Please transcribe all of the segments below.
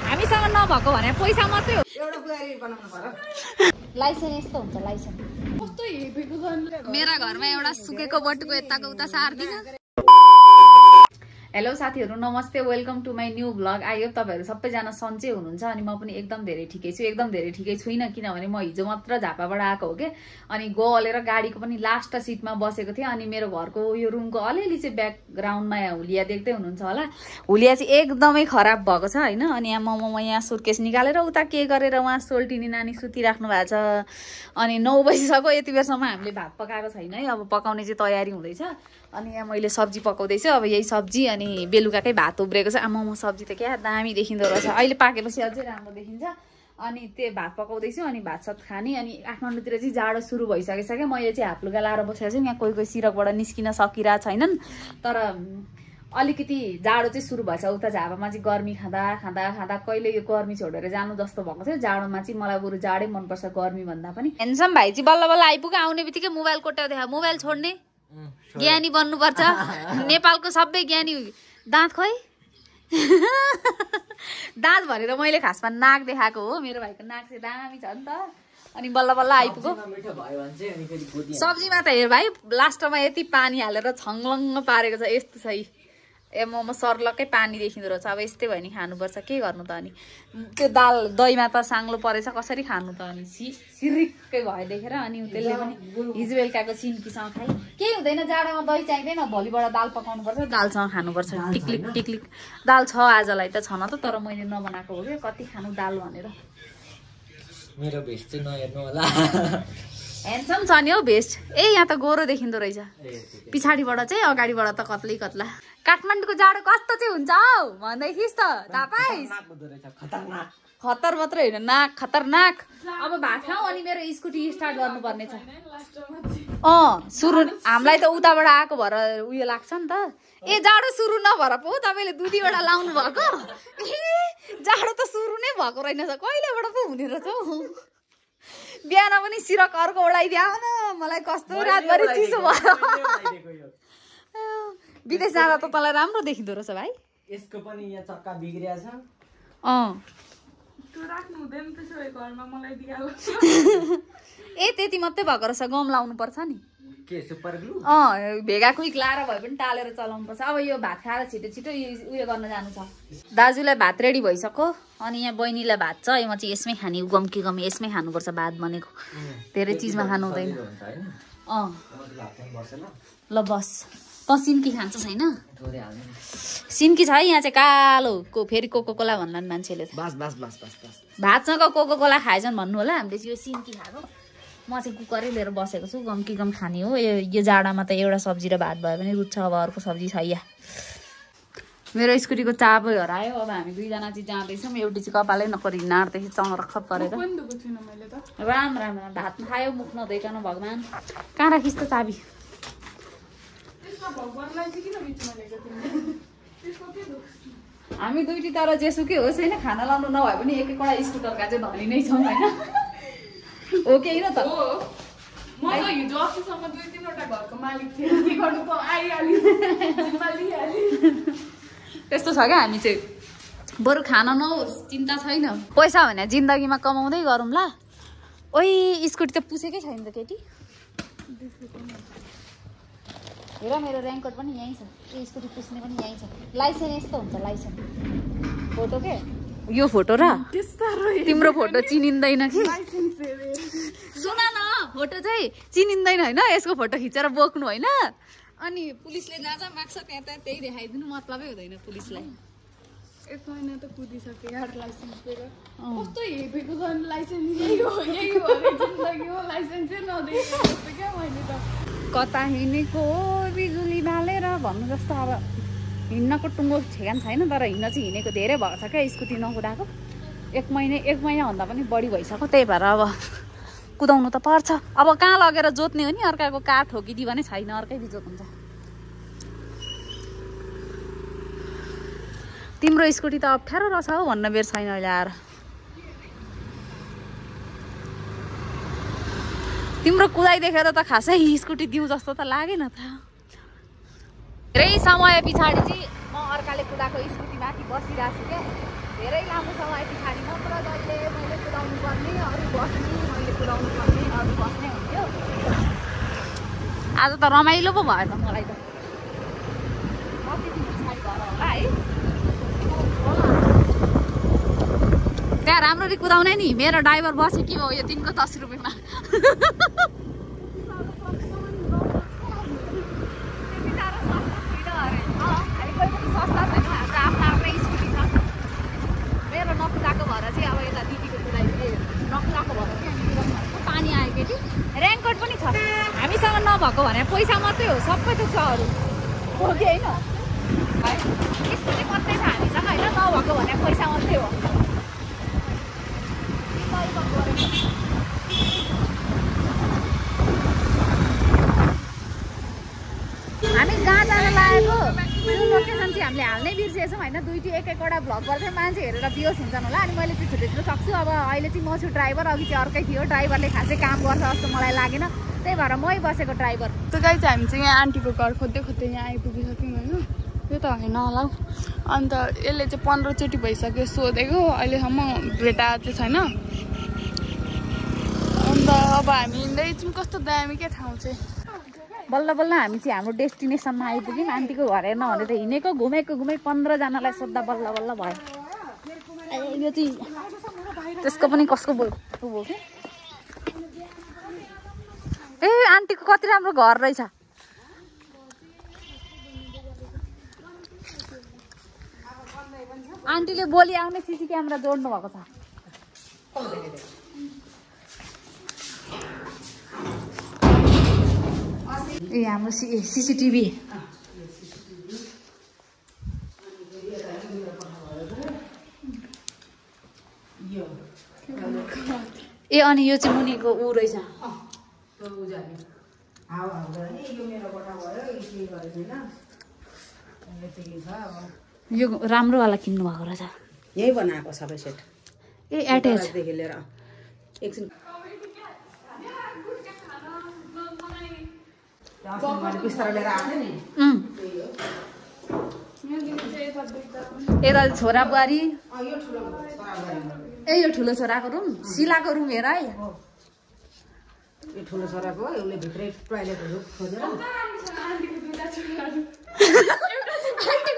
हामीसँग नभएको भने पैसा मात्रै हो एउटा बुहारी बनाउनु पर्यो लाइसेन्स यस्तो हुन्छ लाइसेन्स कस्तो हेपेको झन् मेरा घरमा एउटा सुकेको बटुको यताको उता सार्दिन हेलो साथीहरु नमस्ते welcome to my new blog I hope तपाईहरु सबैजना सन्चै हुनुहुन्छ अनि म पनि एकदम धेरै ठिकै छु एकदम धेरै ठिकै छुइनँ किनभने म हिजो मात्र झापाबाट आएको हो के अनि गलेर गाडीको पनि लास्ट सिटमा बसेको थिएँ अनि मेरो घरको यो रुमको अलिअलि चाहिँ ब्याकग्राउन्डमा हुलिया देख्दै हुनुहुन्छ होला हुलिया चाहिँ एकदमै खराब भएको छ हैन अनि यहाँ म यहाँ सुटकेस निकालेर उता के गरेर उहाँ सोल्टिनी नानी सुतिराख्नु भएको छ अनि 9 बजिसक्यो यति बेरसम्म हामीले भात पकाएको छैन है अब पकाउने चाहिँ तयारी हुँदैछ अनि यहाँ मैले सब्जी पकाउँदैछु अब यही सब्जी अनि बेलुकाकै भात उब्रेको छ आमा सब्जी त क्या दामी देखिँदो रहेछ अहिले पाकेपछि अझै राम्रो देखिन्छ अनि त्यो भात पकाउँदैछु अनि भात सात खाने अनि काठमाडौँतिर चाहिँ जाडो सुरु भइसकेछ क्या मैले चाहिँ हातलुगा लाएर बसेको छु यहाँ कोही कोही सिरकबाट निस्किन सकिरहेको छैनन् तर अलिकति जाडो चाहिँ सुरु भएछ उता झापामा चाहिँ गर्मी खाँदा खाँदा खाँदा कहिले यो गर्मी छोडेर जानु जस्तो भएको थियो जाडोमा चाहिँ मलाई बरु जाडै मनपर्छ गर्मी भन्दा पनि हेन्सम भाइ चाहिँ बल्ल बल्ल आइपुग्यो आउने बित्तिकै मोबाइल कोट्याउ देखा मोबाइल छोड्ने ज्ञानी बन्नुपर्छ नेपालको सबै ज्ञानी दाँत खोइ दाँत भनेर मैले खासमा नाक देखाएको हो मेरो भाइको नाक चाहिँ दामी छ नि त अनि बल्ल बल्ल आइपुग्यो सब्जीमा त हेर भाइ लास्टमा यति पानी हालेर छङलङ्ग पारेको छ यस्तो छ ए म सर्लकै पानी देखिँदो रहेछ अब यस्तै भयो नि खानुपर्छ के गर्नु त अनि त्यो दाल दहीमा त साङ्लो परेछ कसरी खानु त अनि सिरिक्कै भयो देखेर अनि त्यसले पनि हिजो बेलुकाको सिन्कीसँग खाइ केही हुँदैन जाडोमा दही चाहिँदैन भोलिबाट दाल पकाउनुपर्छ दालसँग खानुपर्छ टिक्लिक टिक्लिक दाल छ आजलाई त छन त तर मैले नबनाएको हो क्या कति खानु दाल भनेर मेरो भेस्ट चाहिँ नहेर्नु होला ह्यान्डसम छ नि हौ भेस्ट ए यहाँ त गोरो देखिँदो रहेछ पछाडिबाट चाहिँ अगाडिबाट त कत्लै कत्ला काठमाडौँको जाडो कस्तो चाहिँ हुन्छ हौ भन्दैथिस् त तपाईँ खतर मात्रै होइन नाक खतरनाक अब भात खाऊ अनि मेरो स्कुटी स्टार्ट गर्नुपर्ने छ सुरु हामीलाई त उताबाट आएको भएर उयो लाग्छ नि त ए जाडो सुरु नभएर पो तपाईँले दुधीबाट लाउनु भएको ए जाडो त सुरु नै भएको रहेनछ कहिलेबाट पो हुने रहेछ हौ बिहान पनि सिरक अर्को ओडाइदियो न मलाई कस्तो रातभरि चिसो भयो विदेश जाँदा त तँलाई राम्रो देखिँदो रहेछ भाइ यसको पनि यहाँ चक्का बिग्रिया छ ए त्यति मात्रै भएको रहेछ गम लाउनु पर्छ नि के सुपर ग्लु भेगा क्विक लाएर भए पनि टालेर चलाउनु पर्छ अब यो भात खाएर छिटो छिटो उयो गर्न जानु छ दाजुलाई भात रेडी भइसक्यो अनि यहाँ बहिनीलाई भात छ म चाहिँ यसमै खाने गम कि गम यसमै खानुपर्छ भात बनेको धेरै चिजमा खानु हुँदैन ल बस त सिन्की खान्छ छैन सिन्की छ है यहाँ चाहिँ कालो फेरि कोको कोला भन्ला नि मान्छेले भातसँग कोको कोला खाएछन् भन्नु होला हामीले चाहिँ यो सिन्की खाएको म चाहिँ कुकरै लिएर बसेको छु गम कि गम खाने हो यो जाडामा त एउटा सब्जी र भात भयो भने रुच्छ अब अर्को सब्जी छ या मेरो स्कुटीको चाबै हरायो अब हामी दुईजना चाहिँ जाँदैछौँ एउटी चाहिँ कपालै नपरि नाड्दैछ चङ्रख परेर राम राम राम भात खायो मुख नदेखन भगवान् कहाँ राखिस् त चाबी हामी दुईटी तर जेसुकै होस् होइन खाना लाउनु नभए पनि एक एकवटा स्कुटरका चाहिँ धनी नै छौँ होइन हो कि होइन त त्यस्तो छ क्या हामी चाहिँ बरु खाना नहोस् चिन्ता छैन पैसा भने जिन्दगीमा कमाउँदै गरौँ ल ओइ स्कुटी त पुसेकै छैन त केटी हेर मेरो रेनकोट पनि यहीँ छ यो स्कुटी पुस्ने पनि यहीँ छ लाइसेन्स यस्तो हुन्छ लाइसेन्स फोटो के यो फोटो र तिम्रो फोटो चिनिँदैन कि सुन न फोटो चाहिँ चिनिँदैन होइन यसको फोटो खिचेर बोक्नु होइन अनि पुलिसले जहाँ जहाँ माग्छ त्यहाँ त्यहाँ त्यही देखाइदिनु मतलबै हुँदैन पुलिसलाई 1 महिना त कुदिसके यार लाइसेन्स लिएर कस्तो हेपेको झन् लाइसेन्स यही हो जिन्दगीमा लाइसेन्सै नदिएको क्या मैले त कता हिँडेको बिजुली बालेर भन्नु जस्तो अब हिँड्नको टुङ्गो ठेगान छैन तर हिँड्न चाहिँ हिँडेको धेरै भएको छ क्या स्कुटी नकुदाएको 1 महिनाभन्दा पनि बढी भइसक्यो त्यही भएर अब कुदाउनु त पर्छ अब कहाँ लगेर जोत्ने हो नि अर्काको कार ठोकिदियो भने छैन अर्कै बिजोत हुन्छ तिम्रो स्कुटी त अप्ठ्यारो रहेछ हौ भन्न बेर छैन अहिले आएर तिम्रो कुदाइ देखेर त खासै स्कुटी दिउँ जस्तो त लागेन त धेरै समय पछाडि चाहिँ म अर्काले कुदाएको स्कुटी माथि बसिरहेको छु क्या धेरै लामो समय पछाडि मात्र जहिले मैले कुदाउनु पर्ने अरू बस्ने मैले कुदाउनु पर्ने अरू बस्ने हुन्थ्यो आज त रमाइलो पो भयो त मलाई त कति दिन पछाडि घर होला है त्यहाँ राम्ररी कुदाउने नि मेरो ड्राइभर बस्यो के हो यो दिनको 10 रुपियाँमा सस्ता छैन हाम्रो आफ्नो आफ्नै स्कुटी छ मेरो नकुदाएको भएर चाहिँ अब यता दिदीको कुदाइले नकुदाएको भएर चाहिँ हामी कुदाउनु भएको पानी आयो केटी रेनकोट पनि छ हामीसँग नभएको भने पैसा मात्रै हो सबै थोक छ अरू हो कि होइन है स्कुटी मात्रै छ हामीसँग होइन नभएको भने पैसा मात्रै हो हामी जहाँ जान लागेको त्यो लोकेसन चाहिँ हामीले हाल्नै बिर्सेछौँ होइन दुईटी एक-एकवटा भ्लग गर्दै मान्छे हेरेर बियोस हुन्छन् होला अनि मैले चाहिँ छिटो सक्छु अब अहिले चाहिँ म छु ड्राइभर अघि चाहिँ अर्कै थियो ड्राइभरले खासै काम गर्छ जस्तो मलाई लागेन त्यही भएर मै बसेको ड्राइभर त गाइज हामी चाहिँ यहाँ आन्टीको घर खोज्दै खोज्दै यहाँ आइपुगिसक्यौँ होइन यो त होइन होला हौ अन्त यसले चाहिँ 15 चोटि भइसक्यो सोधेको अहिलेसम्म भेटाएको चाहिँ छैन अन्त अब हामी हिँड्दैछौँ कस्तो दामी क्या ठाउँ चाहिँ बल्ल बल्ल हामी चाहिँ हाम्रो डेस्टिनेसनमा आइपुग्यौँ आन्टीको घर हेर्न भने त हिँडेको घुमेको 15जनालाई सोद्धा बल्ल बल्ल भयो यो चाहिँ त्यसको पनि कसको भयो कि ए आन्टीको कति राम्रो घर रहेछ आन्टीले बोली आउने सिसी क्यामेरा जोड्नु भएको छ ए हाम्रो सीसीटीभी ए अनि यो चाहिँ मुनिको ऊ रहेछ यो राम्रोवाला किन्नु भएको रहेछ यही बनाएको सबै सेट ए एटेच देखि लिएर एकछिन बिस्तारै लिएर आएको नि यता छोरा बुहारी यो ठुलो छोरा ए यो ठुलो छोराको रुम शिलाको रुम हेर है यो ठुलो छोराको उसले भित्रै टोयलेटहरू खोजेर आन्टीको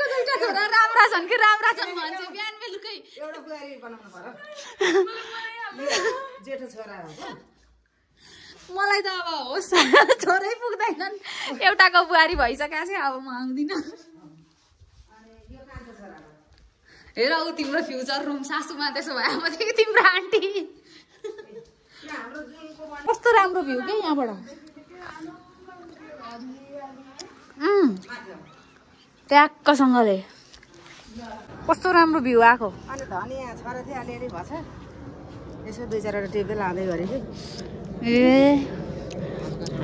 दुईटा छोरा राम्रा छन् कि राम्रा छन् भन्छ बिहान बेलुकै एउटा बुहारी बनाउनु पर्यो जेठो छोरा हो मलाई त अब होस् छोरै पुग्दैनन् एउटाको बुहारी भइसकेको छ अब म आउँदिनँ हेर ऊ तिम्रो फ्युचर रुम सासूमा त्यसो भएपछि तिम्रो आन्टी कस्तो राम्रो भ्यू के यहाँबाट ट्याक्कसँगले कस्तो राम्रो भ्यू आएको अनि धनियाँ छोरा थियो अलिअलि भएछ यसो 2-4वटा टिपेर लाँदै गरेको ए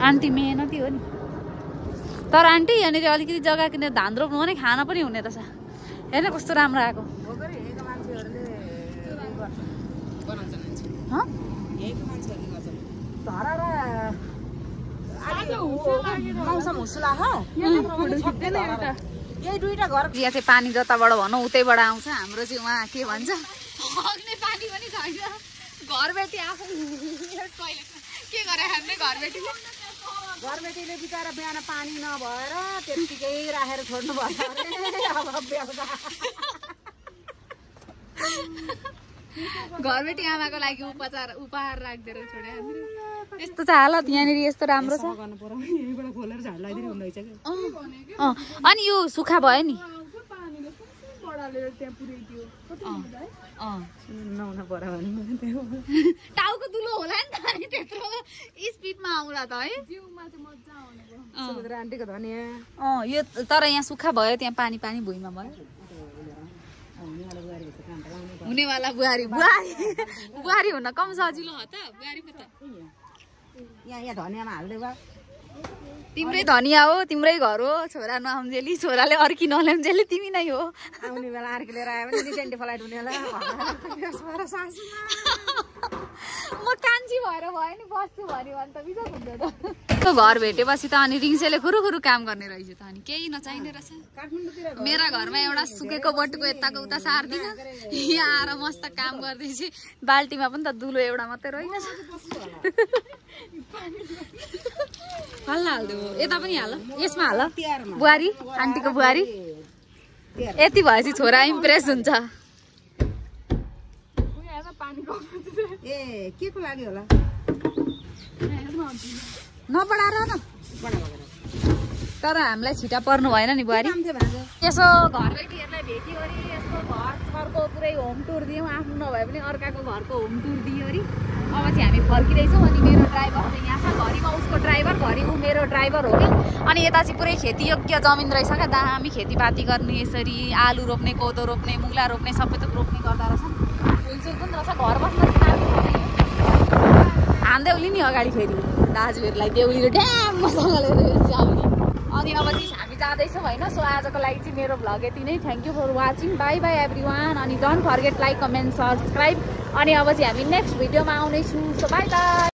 आन्टी मेहनती हो नि तर आन्टी यहाँनिर अलिकति जग्गा किनेर धान रोप्नु भने खाना पनि हुने रहेछ हेर्न कस्तो राम्रो आएको मौसम हुसुला यही दुईटा घर यहाँ चाहिँ पानी जताबाट भनौँ उतैबाट आउँछ हाम्रो चाहिँ उहाँ के भन्छ अग्ने पानी पनि छैन घरबेटी आफै के गरे हामीले घरबेटीले बिचरा बिहान पानी नभएर त्यतिकै राखेर छोड्नु पर्छ घरबेटी आमाको लागि उपहार राखिदिएर छोडे यस्तो छ हालत यहाँनिर यस्तो राम्रो छ अनि यो सुक्खा भयो नि टाउको दुलो होला नि त अनि त्यत्रो स्पिडमा आउँला त है आन्टीको धनियाँ यो तर यहाँ सुक्खा भयो त्यहाँ पानी पानी भुइँमा भयो हुनेवाला बुहारी बुहारी हुन कम सजिलो हो त बुहारी पो त यहाँ धनियाँमा हाल्दै भयो तिम्रै धनिया हो तिम्रै घर हो छोरा नआउन्जेली छोराले अर्की नल्याउन्जेली तिमी नै हो आउने बेला अर्की लिएर आयो भने डिसेन्टी फ्लाइट हुने बेला म कान्छी भएर भयो नि बस्छु भन्यो भने त बिजोग हुन्छ त घर भेटेपछि त अनि रिङ्सेले खुरुखुरु काम गर्ने रहेछ त अनि केही नचाहिने रहेछ। मेरा घरमा एउटा सुकेको बटुको यताको उता सार्दिन, यहाँ आएर मस्त काम गर्दैछु। बाल्टीमा पनि त दुलो एउटा मात्रै रहेछ। हल्ला हाल्दो, यता पनि हाल, यसमा हाल। बुहारी, आन्टीको बुहारी यति भएपछि छोरा इम्प्रेस हुन्छ। ए के को लाग्यो होला नबढाएर न, तर हामीलाई छिटा पर्नु भएन नि बुहारी। यसो घरबेटीहरूलाई भेट्यो अरे, यस्तो घरको पुरै होम टुर दियौँ, आफ्नो नभए पनि अर्काको घरको होम टुर दियो अरे। अब चाहिँ हामी फर्किँदैछौँ अनि मेरो ड्राइभर चाहिँ यहाँ छ, घरिमा उसको ड्राइभर, घरि ऊ मेरो ड्राइभर हो क्या। अनि यता चाहिँ पुरै खेतीयोग्य जमिन रहेछ क्या, दामी खेतीपाती गर्ने, यसरी आलु रोप्ने, कोदो रोप्ने, मुला रोप्ने, सबै थोक रोप्ने गर्दा रहेछ। फुलसुल पनि रहेछ, घर बस्न हान्देउली नि अगाडि फेरि दाजुहरूलाई देउलीले ड्याम मसँगले आउने। अनि अब चाहिँ हामी जाँदैछौँ होइन। सो आजको लागि चाहिँ मेरो भ्लग यति नै। Thank you for watching, bye bye everyone. अनि don't forget like, comment, subscribe. अनि अब चाहिँ हामी नेक्स्ट भिडियोमा आउनेछौँ। So bye by.